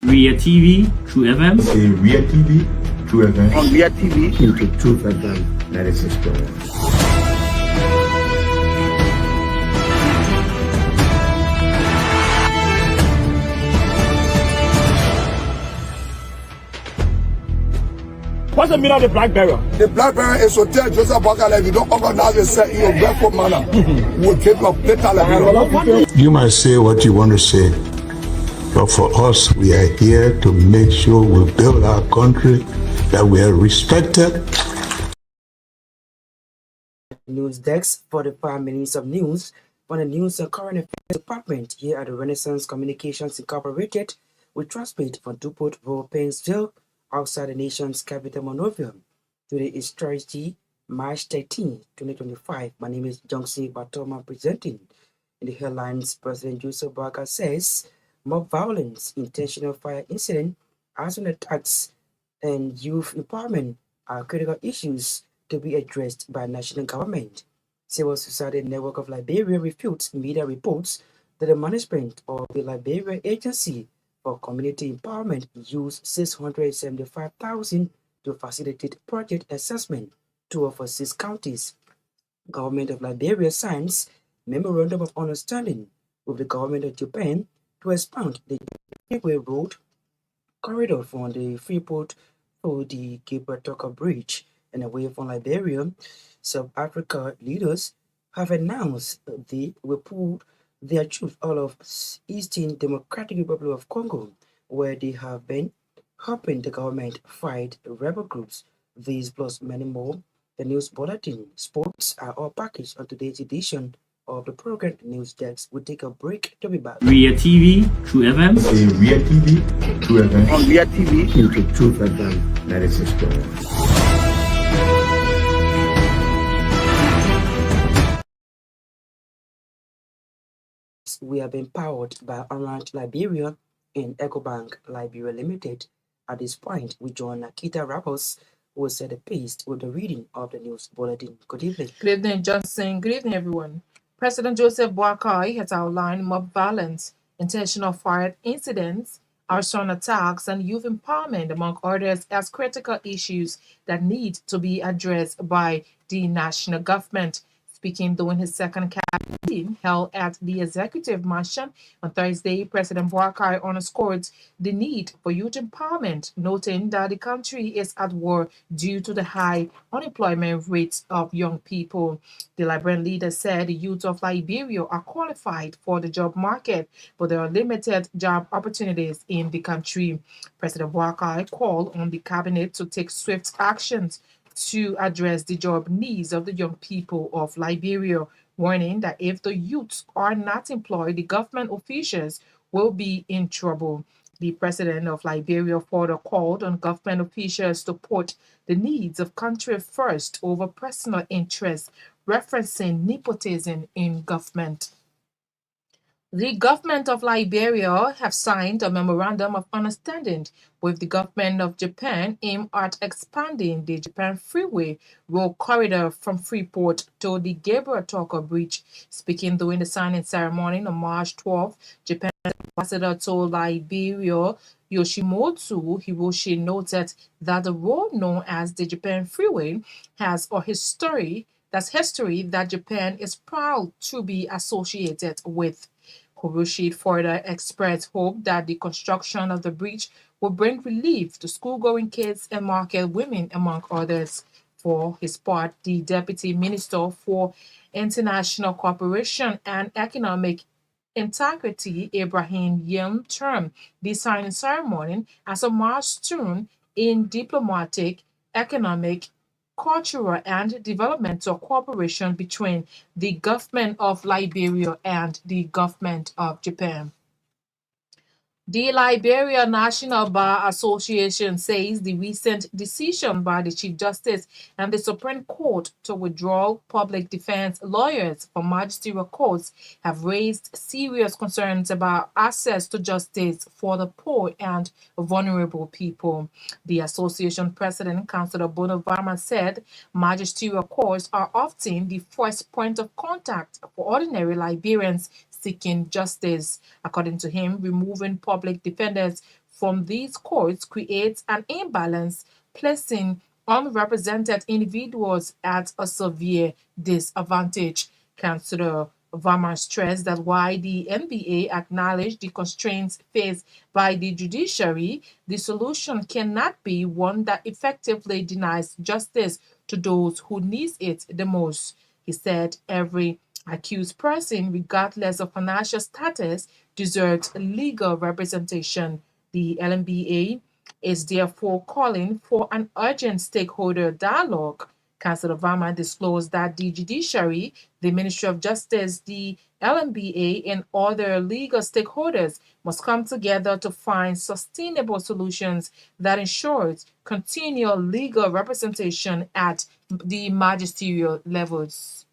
Ria TV, True FM. In Ria TV, True FM. On Ria TV, into True FM 96.1. What's the meaning of the black barrier? The black barrier is to tell Joseph Boakai if you don't organize yourself in your barefoot manner, we'll take your data like You might say what you want to say, but for us, we are here to make sure we build our country, that we are respected. News desk for the 5 minutes of news from the News and Current Affairs Department here at the Renaissance Communications Incorporated. We transmit from Dupont Road, Painesville, outside the nation's capital, Monrovia. Today is Thursday, March 13, 2025. My name is Johnson Gbarntolmah presenting. In the headlines, President Joseph Boakai says mob violence, intentional fire incident, arson attacks, and youth empowerment are critical issues to be addressed by national government. Civil Society Network of Liberia refutes media reports that the management of the Liberia Agency for Community Empowerment used $675,000 to facilitate project assessment to over 6 counties. Government of Liberia signs Memorandum of Understanding with the government of Japan to expand the Freeway Road corridor from the Freeport to the Gbarntolmah Bridge and away from Liberia. South Africa leaders have announced they will pull their troops out of Eastern Democratic Republic of Congo, where they have been helping the government fight rebel groups. These plus many more. The news bulletin, sports are all packaged on today's edition of the program News Desk. We'll take a break to be back. Ria TV, True FM. In Ria TV, True FM. On Ria TV, into True FM 96.1. We have been powered by Orange Liberia and EcoBank Liberia Limited. At this point, we join Naketa Roberts, who will set the pace with the reading of the news bulletin. Good evening. Good evening, Johnson. Good evening, everyone. President Joseph Boakai has outlined mob violence, intentional fire incidents, arson attacks, and youth empowerment, among others, as critical issues that need to be addressed by the national government. Speaking during his second cabinet meeting held at the Executive Mansion on Thursday, President Boakai underscored the need for youth empowerment, noting that the country is at war due to the high unemployment rates of young people. The Liberian leader said the youth of Liberia are qualified for the job market, but there are limited job opportunities in the country. President Boakai called on the cabinet to take swift actions to address the job needs of the young people of Liberia, warning that if the youths are not employed, the government officials will be in trouble. The president of Liberia further called on government officials to put the needs of country first over personal interests, referencing nepotism in government. The government of Liberia have signed a memorandum of understanding with the government of Japan aimed at expanding the Japan Freeway Road corridor from Freeport to the Gbarntolmah Bridge. Speaking during the signing ceremony on March 12, Japan's ambassador to Liberia, Yoshimoto Hiroshi, noted that the road known as the Japan Freeway has a history that Japan is proud to be associated with. Hiroshi further expressed hope that the construction of the bridge will bring relief to school-going kids and market women, among others. For his part, the Deputy Minister for International Cooperation and Economic Integrity, Ibrahim Myean, termed the signing ceremony as a milestone in diplomatic, economic, cultural, and developmental cooperation between the government of Liberia and the government of Japan. The Liberia National Bar Association says the recent decision by the Chief Justice and the Supreme Court to withdraw public defense lawyers from magisterial courts have raised serious concerns about access to justice for the poor and vulnerable people. The association president, Councillor Bonavarma, said magisterial courts are often the first point of contact for ordinary Liberians seeking justice. According to him, removing public defenders from these courts creates an imbalance, placing unrepresented individuals at a severe disadvantage. Councillor Varma stressed that while the NBA acknowledged the constraints faced by the judiciary, the solution cannot be one that effectively denies justice to those who need it the most. He said every accused person, regardless of financial status, deserves legal representation. The LMBA is therefore calling for an urgent stakeholder dialogue. Councillor Varma disclosed that the judiciary, the Ministry of Justice, the LMBA, and other legal stakeholders must come together to find sustainable solutions that ensures continual legal representation at the magisterial levels.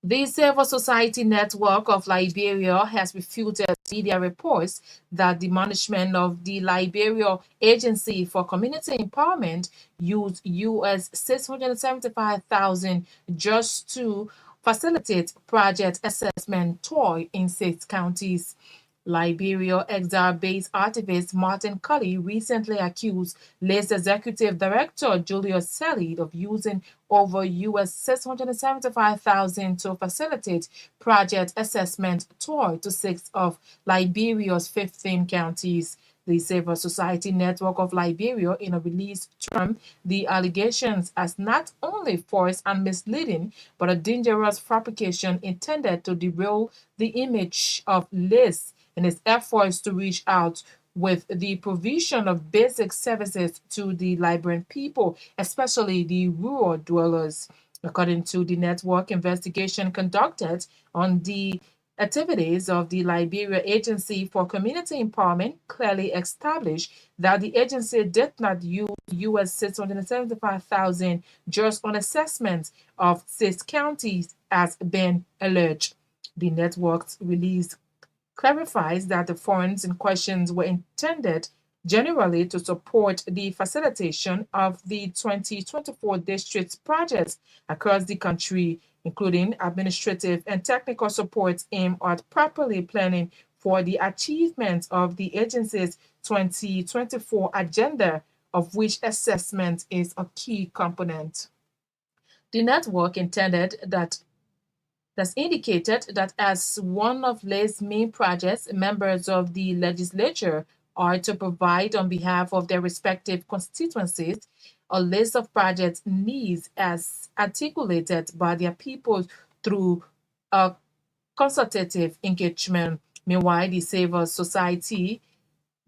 The Civil Society Network of Liberia has refuted media reports that the management of the Liberia Agency for Community Empowerment used US $675,000 just to facilitate project assessment tour in 6 counties. Liberia exile-based activist Martin Cully recently accused late Executive Director Julius Selly of using over US $675,000 to facilitate project assessment tour to 6 of Liberia's 15 counties. The Civil Society Network of Liberia, in a release, termed the allegations as not only false and misleading, but a dangerous fabrication intended to derail the image of LIS in its efforts to reach out with the provision of basic services to the Liberian people, especially the rural dwellers. According to the network, investigation conducted on the activities of the Liberia Agency for Community Empowerment clearly established that the agency did not use US $675,000 just on assessment of 6 counties as been alleged. The network's release clarifies that the funds in questions were intended generally to support the facilitation of the 2024 district projects across the country, including administrative and technical support aimed at properly planning for the achievement of the agency's 2024 agenda, of which assessment is a key component. The network that's indicated that as one of LA's main projects, members of the legislature are to provide on behalf of their respective constituencies a list of project needs as articulated by their people through a consultative engagement. Meanwhile, the Civil Society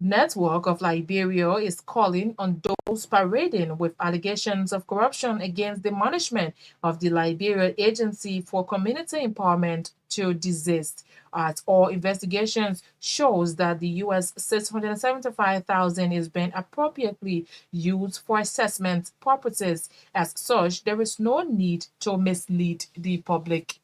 Network of Liberia is calling on those parading with allegations of corruption against the management of the Liberia Agency for Community Empowerment to desist, as all investigations shows that the US $675,000 is being appropriately used for assessment purposes. As such, there is no need to mislead the public.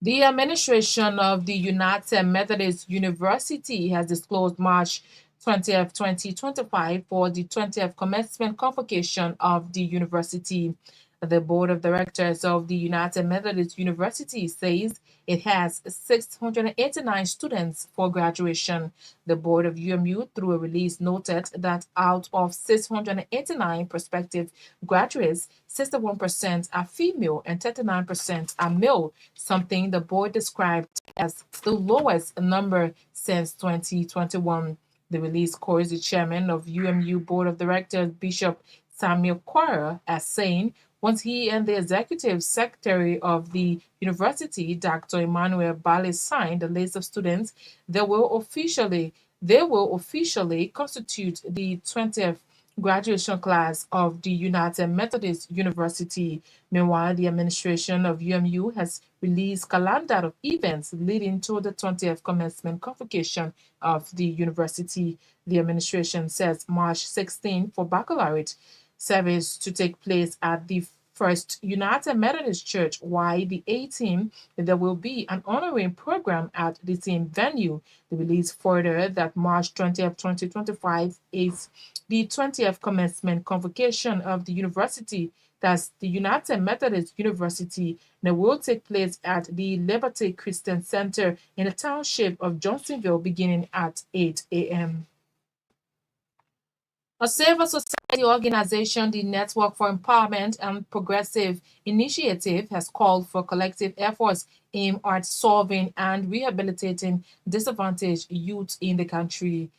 The administration of the United Methodist University has disclosed March 20th, 2025 for the 20th commencement convocation of the university. The Board of Directors of the United Methodist University says it has 689 students for graduation. The board of UMU, through a release, noted that out of 689 prospective graduates, 61% are female and 39% are male, something the board described as the lowest number since 2021. The release quotes the chairman of UMU Board of Directors, Bishop Samuel Quara, as saying, once he and the executive secretary of the university, Dr. Emmanuel Bale, signed the list of students, they will officially constitute the 20th graduation class of the United Methodist University. Meanwhile, the administration of UMU has released calendar of events leading to the 20th commencement convocation of the university. The administration says March 16 for baccalaureate service to take place at the First United Methodist Church, while the 18th there will be an honoring program at the same venue. The release further that March 20th, 2025 is the 20th commencement convocation of the university That's the United Methodist University, and it will take place at the Liberty Christian Center in the township of Johnsonville beginning at 8 a.m. A civil society organization, the Network for Empowerment and Progressive Initiative, has called for collective efforts aimed at solving and rehabilitating disadvantaged youth in the country.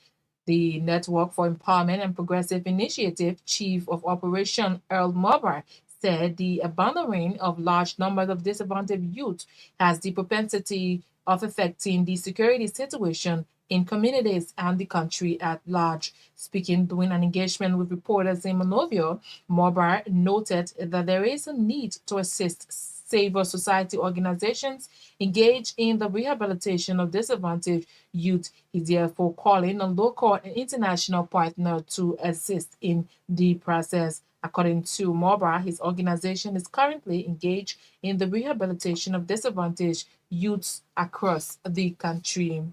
The Network for Empowerment and Progressive Initiative Chief of Operation Earl Mobber said the abandoning of large numbers of disadvantaged youth has the propensity of affecting the security situation in communities and the country at large. Speaking during an engagement with reporters in Monrovia, Mobber noted that there is a need to assist civil society organizations engaged in the rehabilitation of disadvantaged youth. He's therefore calling on local and international partners to assist in the process. According to Mobber, his organization is currently engaged in the rehabilitation of disadvantaged youths across the country.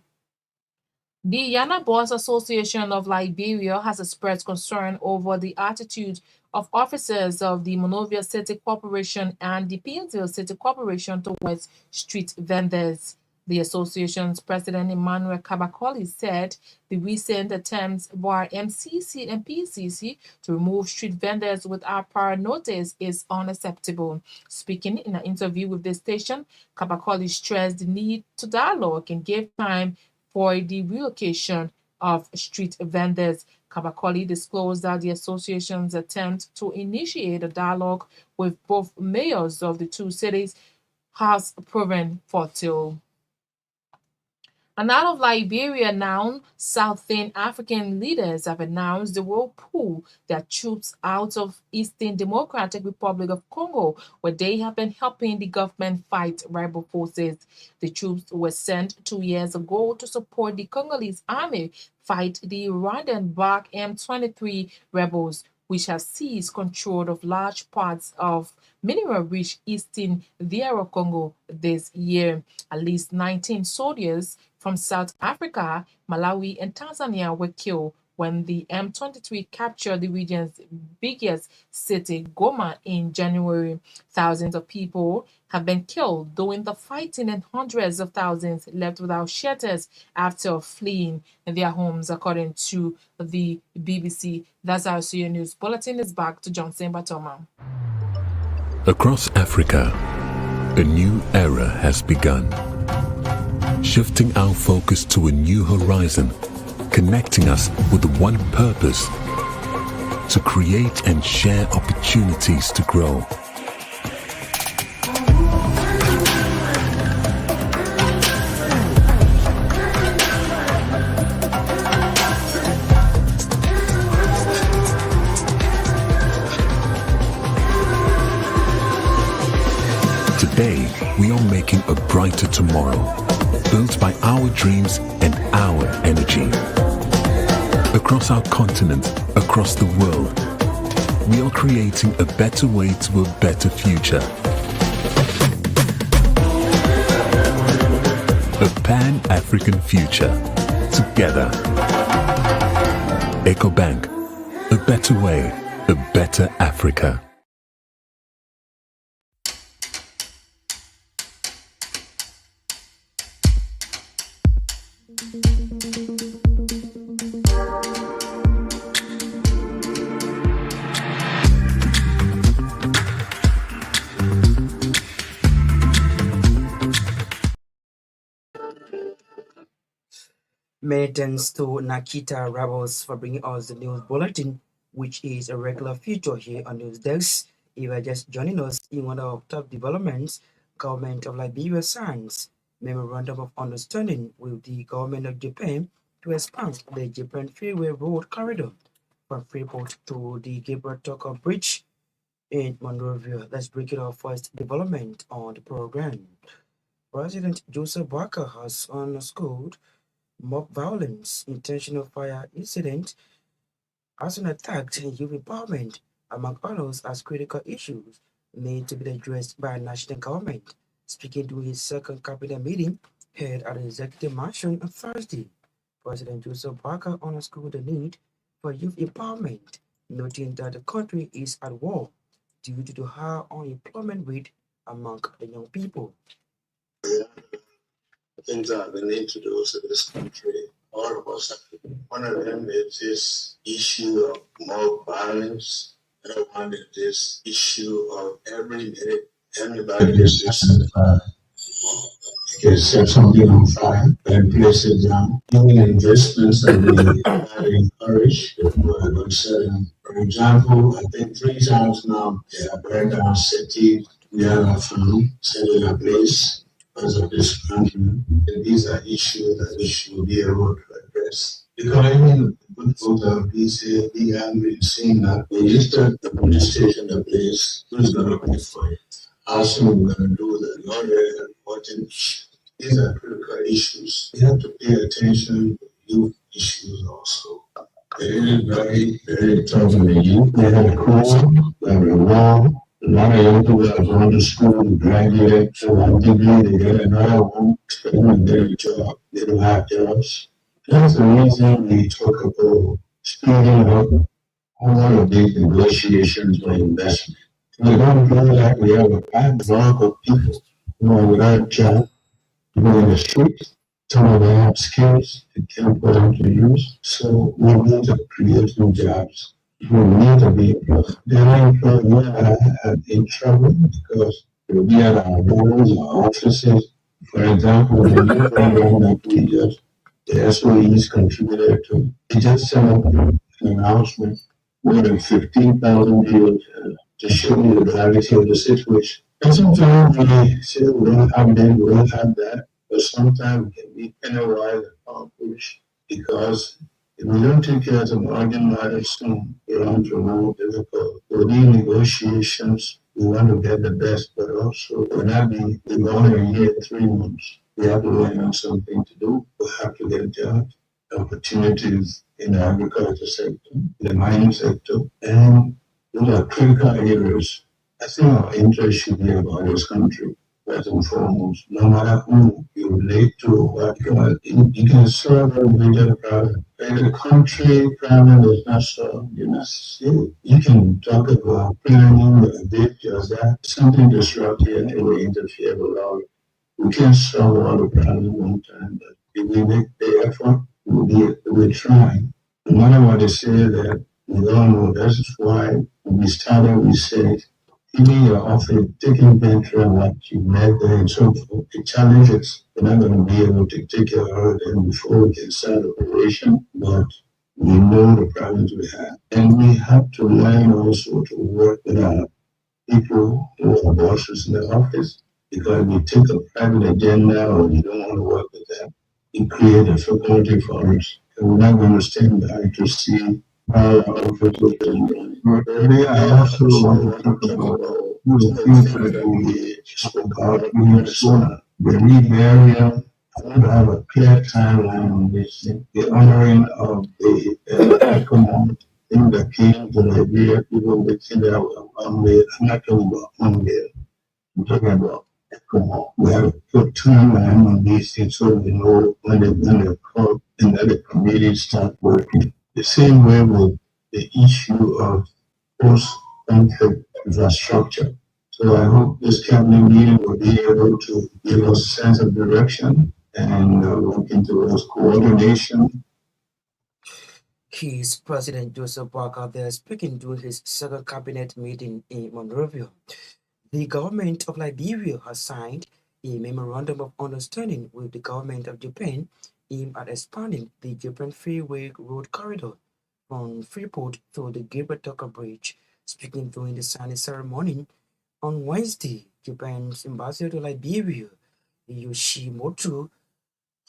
The Yana Boys Association of Liberia has expressed concern over the attitude of officers of the Monrovia City Corporation and the Painesville City Corporation towards street vendors. The association's president, Emmanuel Kabakoli, said the recent attempts by MCC and PCC to remove street vendors without prior notice is unacceptable. Speaking in an interview with the station, Kabakoli stressed the need to dialogue and give time for the relocation of street vendors. Kabakoli disclosed that the association's attempt to initiate a dialogue with both mayors of the two cities has proven fertile. And out of Liberia now, Southern African leaders have announced they will pull their troops out of Eastern Democratic Republic of Congo, where they have been helping the government fight rebel forces. The troops were sent 2 years ago to support the Congolese army fight the Rwandan backed M23 rebels, which have seized control of large parts of mineral-rich eastern DR Congo this year. At least 19 soldiers from South Africa, Malawi, and Tanzania were killed when the M23 captured the region's biggest city, Goma, in January. Thousands of people have been killed during the fighting, and hundreds of thousands left without shelters after fleeing their homes, according to the BBC. That's our CU News Bulletin. Is back to Johnson Gbarntolmah. Across Africa, a new era has begun, shifting our focus to a new horizon, connecting us with one purpose: to create and share opportunities to grow. Today, we are making a brighter tomorrow, built by our dreams and our energy. Across our continent, across the world, we are creating a better way to a better future. A Pan-African future. Together. EcoBank. A better way, a better Africa. Many thanks to Naketa Roberts for bringing us the news bulletin, which is a regular feature here on News Desk. If you are just joining us in one of top developments, Government of Liberia signs Memorandum of Understanding with the Government of Japan to expand the Japan Freeway Road Corridor from Freeport to the Gibraltar Bridge in Monrovia. Let's break it off first development on the program. President Joseph Barker has underscored mob violence, intentional fire incident, arson attack, and youth empowerment, among others, as critical issues need to be addressed by national government. Speaking during his second cabinet meeting held at the Executive Mansion on Thursday, President Joseph Barker underscored the need for youth empowerment, noting that the country is at war due to the high unemployment rate among the young people. Things that have been introduced in this country, all of us have. One of them is this issue of mob violence. Another one is this issue of every minute everybody is just set something on fire and place it down. Any investments that we encourage, we're going to set in. For example, I think 3 times now they have burned down city, we have a family, setting a place because of this country. And these are issues that we should be able to address. Because even good folks are be angry seeing that we just took the police station, the place, who's going to pay for it? How soon we're going to do that? Not very important. These are critical issues. We have to pay attention to youth issues also. It is very, very tough in the youth. They have a crime, they have a war. A lot of young people have gone to school, graduated, so one degree, they get another one, and get a job. They don't have jobs. That's the reason we talk about speeding up all of these negotiations for investment. We don't feel like we have a backlog of people who are without jobs, people in the streets. Some of them have skills they can't put into use. So we need to create new jobs. We need to be employed. They're not employed. We are in trouble because we are our homes, our offices. For example, the new program that we just, the SOEs contributed to, they just sent up an announcement, more than 15,000 views to show you the gravity of the situation. And sometimes we say we don't have that, we don't have that, but sometimes we can be penalized and punished because if we don't take care of some urgent matters soon, we're on to more difficult. For these negotiations, we want to get the best, but also we're not being gone a year, 3 months. We have to learn on something to do. We have to get jobs, opportunities in the agriculture sector, in the mining sector, and those are critical areas. I think our interest should be about this country, first and foremost. No matter who you relate to, what you can solve a major problem. If the country problem is not solved, you can talk about planning, this, just that. Something disrupt here, it will interfere with all. We can't solve all the problems at one time, but if we make the effort, we're trying. No matter what they say, that we all know that's why when we started, we said, even your office, taking inventory of what you met there and so forth, the challenges, we're not going to be able to take care of them before we can start operation, but we know the problems we have. And we have to learn also to work with our people who are bosses in the office, because we take a private agenda or we don't want to work with them, it creates a difficulty for us. And we're not going to stand by to see how our office is doing. But I also want to talk about the future that we spoke about in Minnesota. The Reed area, I want to have a clear timeline on this. The honoring of the Eskimo in the king, the Liberia people, they say that I'm not talking about Hungary. I'm talking about Eskimo. We have to put timeline on these things so we know when they're called and that the committees start working. The same way with the issue of post-conflict infrastructure. So I hope this cabinet meeting will be able to give us a sense of direction and working towards coordination. His President Joseph Boakai there speaking during his second cabinet meeting in Monrovia. The government of Liberia has signed a memorandum of understanding with the government of Japan aimed at expanding the Japan Freeway Road Corridor from Freeport through the Gilbert Tucker Bridge. Speaking during the signing ceremony on Wednesday, Japan's ambassador to Liberia, Yoshimoto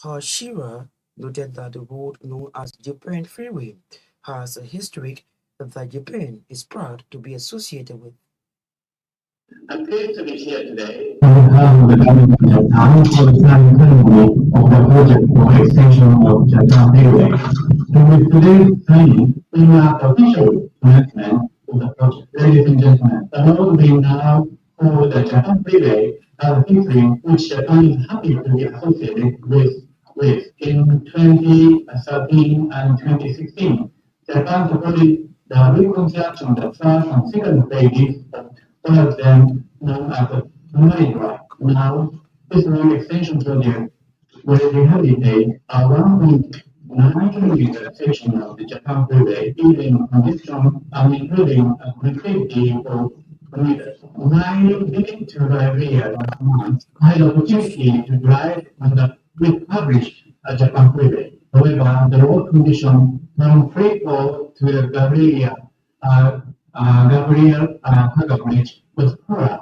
Hashira, noted that the road known as Japan Freeway has a history that Japan is proud to be associated with. I'm pleased to be here today. The government for the planning of the project for extension of Japan Freeway. And with today's signing, we mark official commencement of the project. Ladies and gentlemen, the road we now call the Japan Freeway has a history which Japan is happy to be associated with in 2013 and 2016. Japan supported the reconstruction of the first and second phases of one of them known as the Myean. Now, this new extension project will rehabilitate a 1.9 kilometer section of the Japan Freeway, building congestion and improving connectivity for commuters. My visit to the area last month, I had the opportunity to drive on the republished Japan Freeway. However, the road condition from Freeport to the Gabriel Haga Bridge was poor,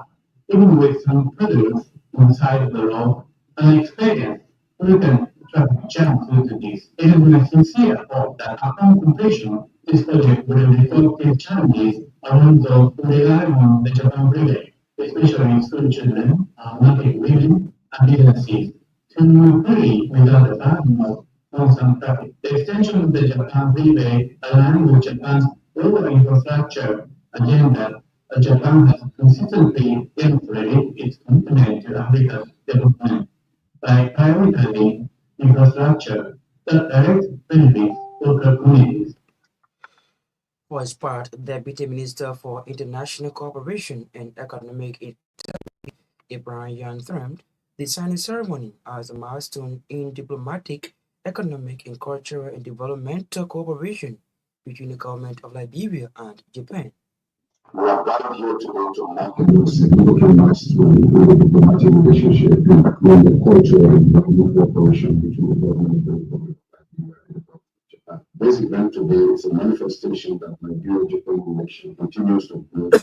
even with some puddles on the side of the road. An experienced frequent traffic jam due to this. It is my sincere hope that upon completion, this project will resolve these challenges around those who rely on the Japan Freeway, especially school children, market women, and businesses, to move freely without the burden of constant traffic. The extension of the Japan Freeway aligns with Japan's global infrastructure agenda. Japan has consistently demonstrated its commitment to Africa's development by prioritizing infrastructure that directs benefits local communities. For his part, Deputy Minister for International Cooperation and Economic Integrity, Myean, termed the signing ceremony as a milestone in diplomatic, economic, and cultural and developmental cooperation between the government of Liberia and Japan. We are gathered here today to mark a significant milestone in the diplomatic relationship and the cultural and economic cooperation between the government and the Republic of Liberia and the Republic of Japan. This event today is a manifestation that Nigeria-Japan connection continues to grow. The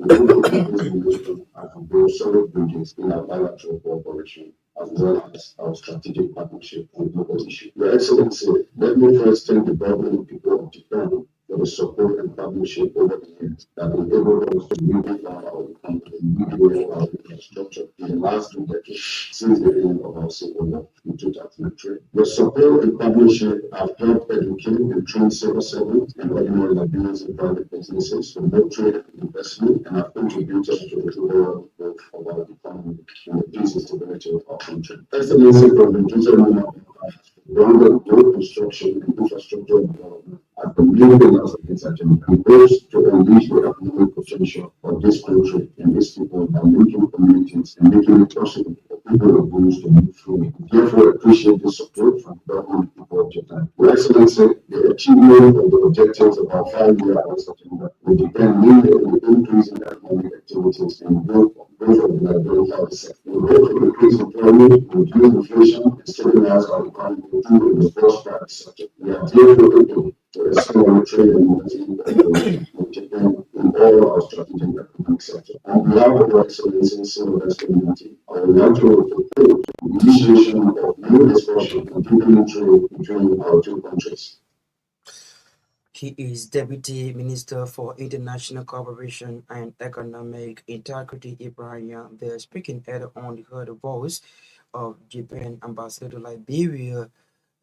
people of this relation are to build solid bridges in our bilateral cooperation, as well as our strategic partnership on global issues. Your Excellency, let me first thank the government and people of Japan for the support and partnership over the years that enabled us to unify our economy and rebuild our infrastructure in the last 2 decades since the end of our civil war in 2003. Your support and partnership have helped educate and train civil servants and ordinary Liberians and private businesses to promote trade and investment, and have contributed to the overall growth of our economy and the peace and stability of our country. Excellency President Johnson Gbarntolmah Naketa grounded road construction and infrastructure development at the main pillars of this agenda and goes to unleash the economic potential of this country and its people by linking communities and making it possible for people of goods to move freely. Therefore, appreciate the support from the government and people of Japan. Your Excellency, the achievement of the objectives of our 5-year agenda will depend mainly on the increase in economic activities and growth of the Liberian private sector. We hope to increase employment, reduce inflation, and stabilize our economy through the first private sector. We are therefore open to exploring trade and investment with Japan in all our strategic economic sectors. On behalf of Your Excellency Civil Rights Community, I would like to propose the initiation of new discussion on deepening trade between our two countries. He is Deputy Minister for International Cooperation and Economic Integrity, Myean. They're speaking earlier on. You heard the voice of Japan Ambassador to Liberia,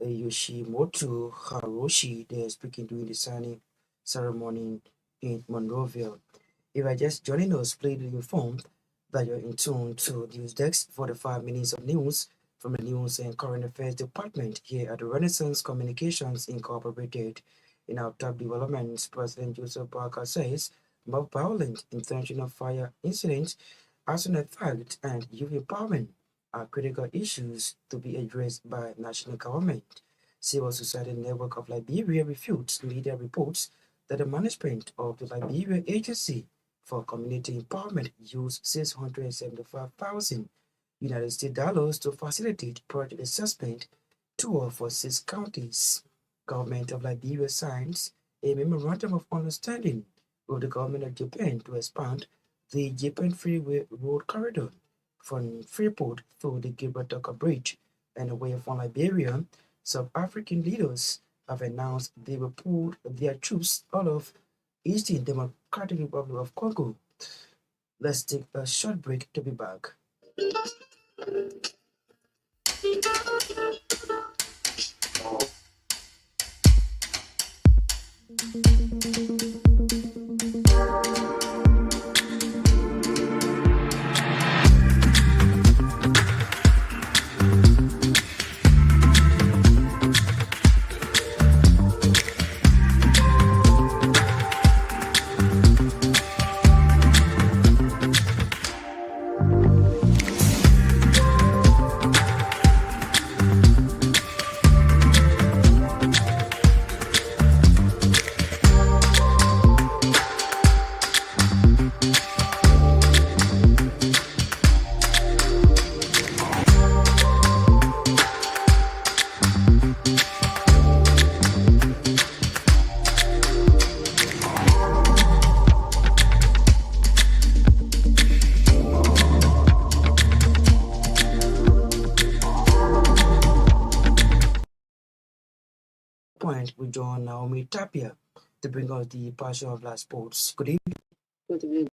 Yoshimoto Haroshi. They're speaking during the signing ceremony in Monrovia. If you're just joining us, please be informed that you're in tune to News Desk for the 5 minutes of news from the News and Current Affairs Department here at the Renaissance Communications Incorporated. In our top developments, President Joseph Boakai says more violent intentional fire incidents, arson theft, and youth empowerment are critical issues to be addressed by national government. Civil Society Network of Liberia refutes media reports that the management of the Liberia Agency for Community Empowerment used $675,000 United States dollars to facilitate project assessment tour for 6 counties. Government of Liberia signs a memorandum of understanding with the government of Japan to expand the Japan Freeway Road Corridor from Freeport through the Gibraltar Bridge and away from Liberia. South African leaders have announced they will pull their troops out of Eastern Democratic Republic of Congo. Let's take a short break to be back. we join Naomi Tapia to bring us the Passion of Life Sports. Good evening. Good evening.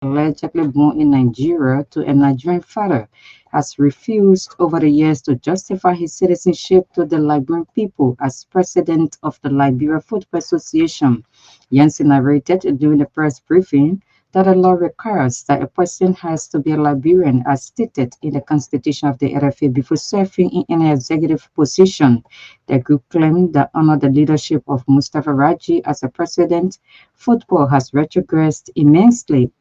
Allegedly born in Nigeria to a Nigerian father, has refused over the years to justify his citizenship to the Liberian people as president of the Liberia Football Association. Johnson narrated during the press briefing that the law requires that a person has to be a Liberian as stated in the constitution of the RFA before serving in any executive position. The group claimed that under the leadership of Mustafa Raji as a president, football has retrogressed immensely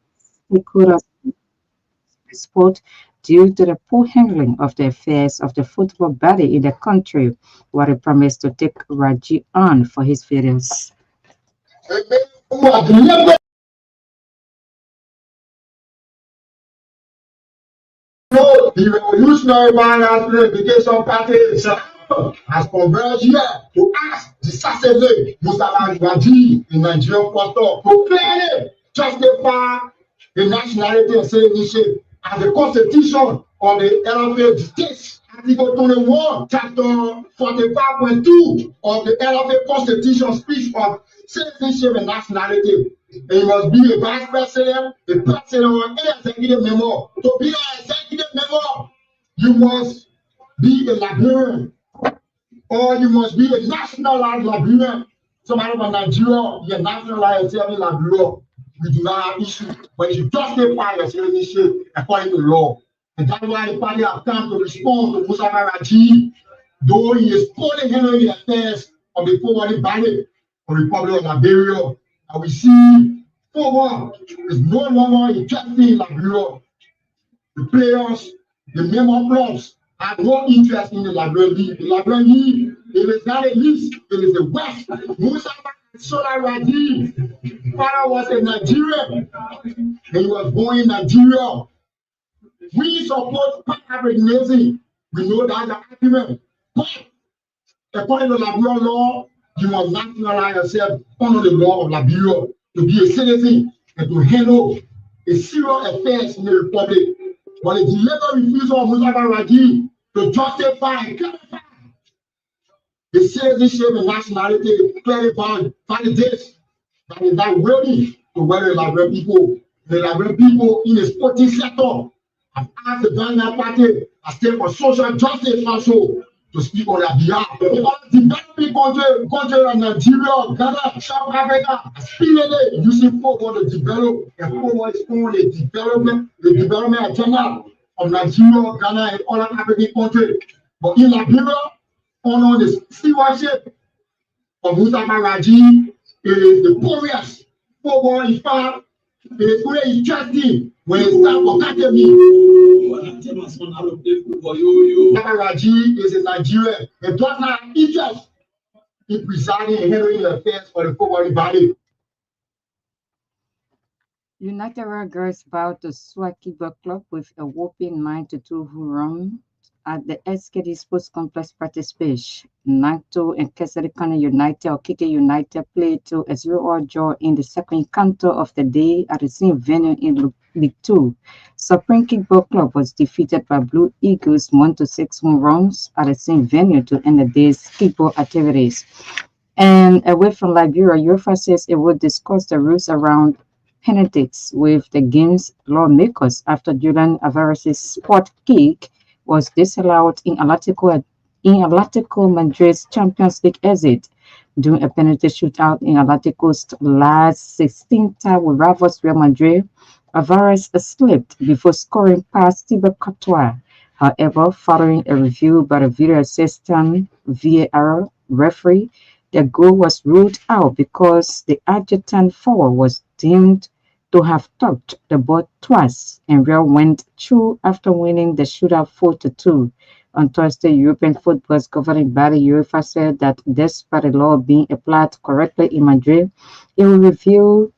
stakeholders sport due to the poor handling of the affairs of the football body in the country, what he promised to take Raji on for his failures. The Revolutionary Miners Unification Party has converged here to ask decisively Mustafa Raji, the Nigerian pastor, to clearly justify the nationality of citizenship as the constitution of the LFA dictates. Article 21, chapter 45.2 of the LFA Constitution speaks of citizenship and nationality. And you must be a vice president, a president, or an executive member. To be an executive member, you must be a Liberian, or you must be a nationalized Liberian. Somebody from Nigeria, you're nationalized in Liberia. We do not have issue, but you justify your citizenship according to law. And that's why the party has come to respond to Mustafa Raji, though he is poorly handling the affairs of the forwarding body of the Republic of Liberia. And we see forward is no longer interested in Liberia. The players, the member clubs have no interest in the Liberian League. The Liberian League, it is not a list, it is the West. Mustafa Raji, father was a Nigerian, and he was born in Nigeria. We support Pan-Africanism. We know that's the argument. But according to Liberian law, you must nationalize yourself under the law of Liberia to be a citizen and to handle a serious affairs in the republic. But the deliberate refusal of Mustafa Raji to justify and clarify the citizenship and nationality validates that is not worthy to wear the Liberian people. The Liberian people in the sporting sector have asked the Ghana party a state for social justice also to speak on their behalf. Developing country like Nigeria, Ghana, South Africa, speedily using football to develop and football is on the development agenda of Nigeria, Ghana, and other African countries. But in Liberia, under the stewardship of Mustafa Raji, it is the poorest football in fact. It is very interesting when it's time for academy. Mustafa Raji is a Nigerian and does not have interest in presiding and handling the affairs for the football body. United Red Girls bowed to Swaki Ball Club with a whopping 9-2 run at the SKD Sports Complex practice pitch. Nato and Keserikana United or Kike United played to a 0-0 draw in the second encounter of the day at the same venue in League 2. Supreme Kickball Club was defeated by Blue Eagles 1-6 home runs at the same venue to end the day's kickball activities. And away from Liberia, UEFA says it would discuss the rules around penalties with the game's lawmakers after Julian Alvarez's spot kick was disallowed in Atletico Madrid's Champions League exit during a penalty shootout in Atletico's last 16th tie with rivals Real Madrid. Alvarez slipped before scoring past Thibaut Courtois. However, following a review by the video assistant VAR referee, the goal was ruled out because the Argentine forward was deemed to have touched the ball twice, and Real went through after winning the shootout 4-2. On Thursday, European football's governing body UEFA said that despite the law being applied correctly in Madrid, it will review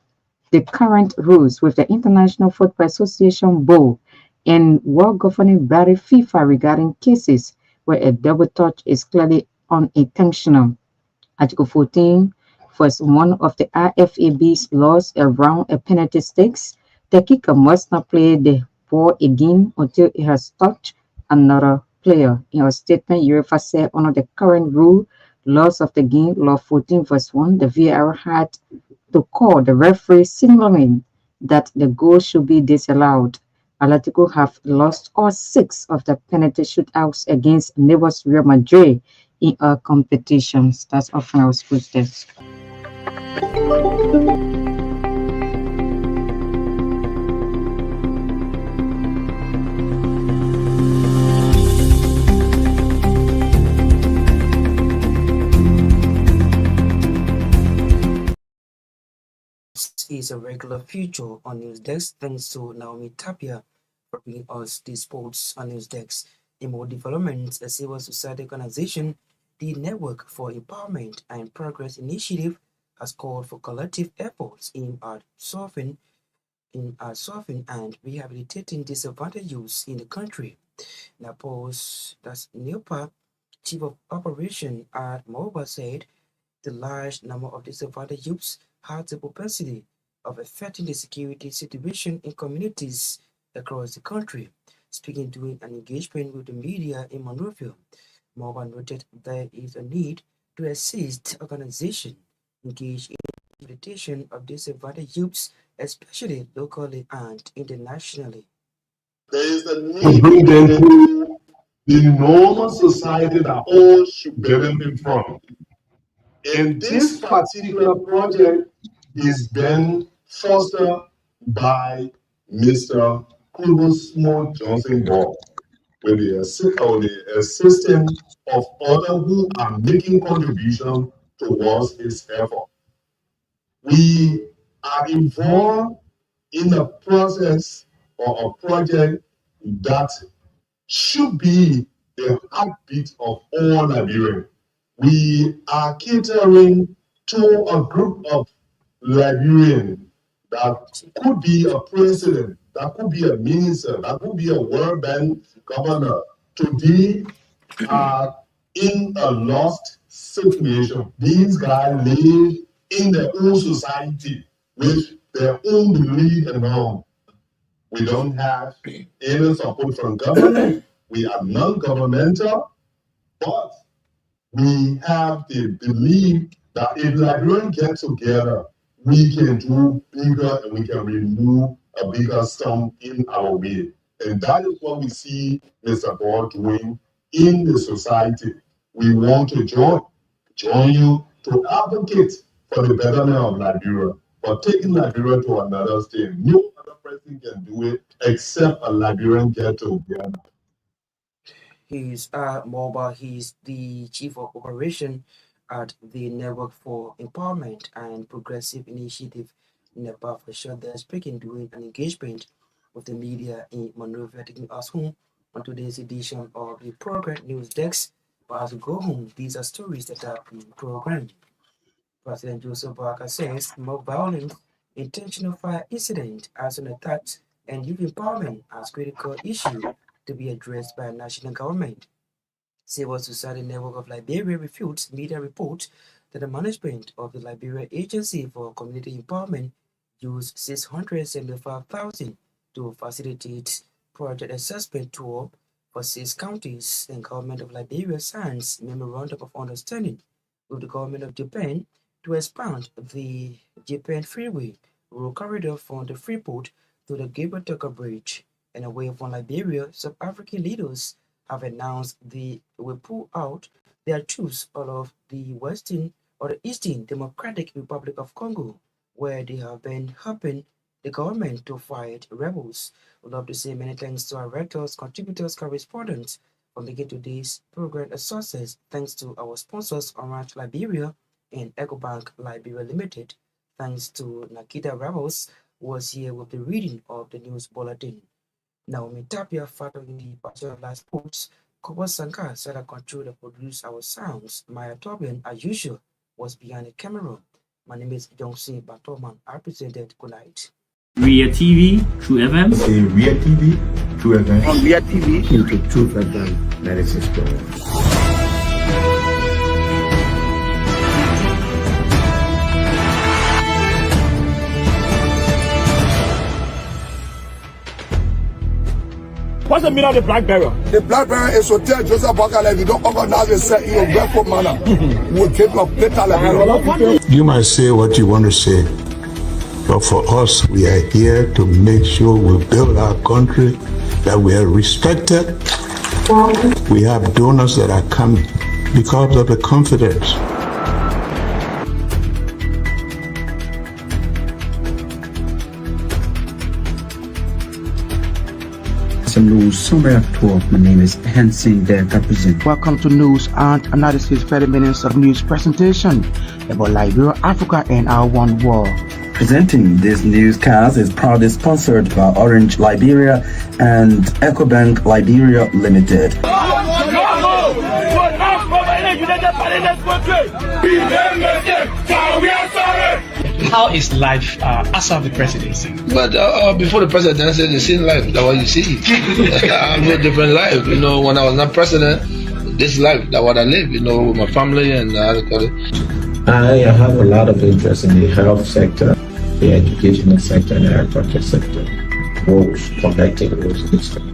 the current rules with the International Football Association Board and world governing body FIFA regarding cases where a double touch is clearly unintentional. Article 14, first one of the IFAB's laws around a penalty stakes, the kicker must not play the ball again until it has touched another player. In a statement, UEFA said under the current rule, laws of the game, law 14 verse 1, the VAR had to call the referee signaling that the goal should be disallowed. Atletico have lost all 6 of the penalty shootouts against neighbors Real Madrid in our competitions. That's all from our sports desk. This is a regular feature on News Desk. Thanks to Naomi Tapia for bringing us the sports on News Desk. In more developments, a civil society organization, the Network for Empowerment and Progress Initiative, has called for collective efforts in solving and rehabilitating disadvantaged youths in the country. Napos, that's NEOPA, Chief of Operation at MOBA, said the large number of disadvantaged youths had the propensity of affecting the security situation in communities across the country. Speaking during an engagement with the media in Monrovia, Morgan noted there is a need to assist organizations engaged in the rehabilitation of disadvantaged youths, especially locally and internationally. There is a need to bring them to the normal society that all should benefit from. And this particular project is being fostered by Mr. Kubusmo Johnson Gbarntolmah with the assistance of others who are making contributions towards his effort. We are involved in a process or a project that should be the heartbeat of all Liberians. We are catering to a group of Liberians that could be a president, that could be a minister, that could be a World Bank governor. Today are in a lost situation. These guys live in their own society with their own belief and all. We don't have any support from government. We are non-governmental, but we have the belief that if Liberians get together, we can do bigger and we can remove a bigger storm in our way. And that is what we see Mr. God doing in the society. We want to join you to advocate for the betterment of Liberia, for taking Liberia to another stage. No other person can do it except a Liberian get together. He's mobile. He's the chief of operation at the Network for Empowerment and Progressive Initiative, NEPA for short. They're speaking during an engagement with the media in Monrovia, taking us home on today's edition of the program News Desk. But as we go home, these are stories that are being programmed. President Joseph Barker says mob violence, intentional fire incident as an attack, and youth empowerment as critical issue to be addressed by national government. Civil Society Network of Liberia refutes media reports that the management of the Liberia Agency for Community Empowerment used $675,000 to facilitate project assessment tour for 6 counties, and government of Liberia signs memorandum of understanding with the government of Japan to expand the Japan Freeway road corridor from the Freeport to the Gibraltar Bridge. And away from Liberia, South African leaders have announced they will pull out their troops out of the Eastern Democratic Republic of Congo, where they have been helping the government to fight rebels. We'd love to say many thanks to our writers, contributors, correspondents for making today's program a success. Thanks to our sponsors, Orange Liberia and EcoBank Liberia Limited. Thanks to Naketa Roberts, who was here with the reading of the news bulletin. Naomi Tapia following the Pastor of Life Sports. Kobo Sankar said I control and produce our sounds. Maya Torgbean, as usual, was behind the camera. My name is Johnson Gbarntolmah. I presented Good Night. Ria TV, True FM. Say Ria TV, True FM. On Ria TV. Into True FM 96.1. What's the meaning of the black barrel? The black barrel is to tell Joseph Boakai if you don't organize yourself in your grateful manner, we'll keep your fatal. You might say what you want to say, but for us, we are here to make sure we build our country, that we are respected. We have donors that are coming because of the confidence. News Summary of 12. My name is Johnson Gbarntolmah Naketa. Welcome to News and Analysis 30 minutes of news presentation about Liberia, Africa, and our one world. Presenting this newscast is proudly sponsored by Orange Liberia and EcoBank Liberia Limited. How is life after the presidency? But before the presidency, the same life, that's what you see. I live a different life. You know, when I was not president, this life, that's what I live, you know, with my family and I have a lot of interest in the health sector, the educational sector, and the agriculture sector. Roads, connecting roads in this country.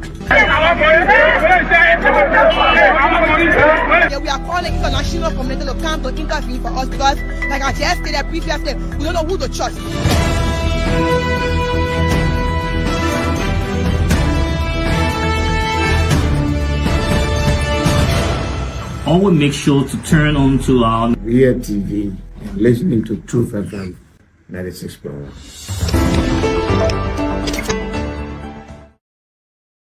We are calling international community to come to intervene for us because, like I just stated previously, we don't know who to trust. Always make sure to turn on to our Ria TV and listening to True FM 96.1.